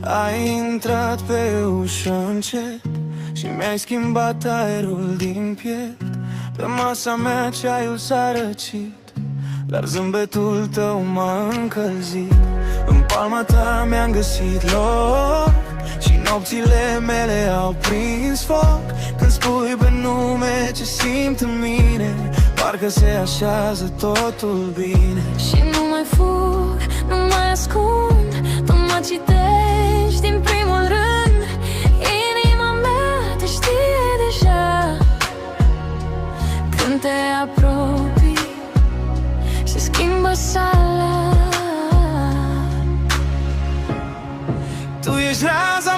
Ai intrat pe ușă încet și mi-ai schimbat aerul din piept. Pe masa mea ceaiul s-a răcit, dar zâmbetul tău m-a încălzit. În palma ta mi-am găsit loc și nopțile mele au prins foc. Când spui pe nume ce simt în mine, parcă se așează totul bine. Și nu mai fug, nu mai ascund, tu mă citești din primul rând. Inima mea te știe deja. Când te apropii, se schimbă sala. Tu ești raza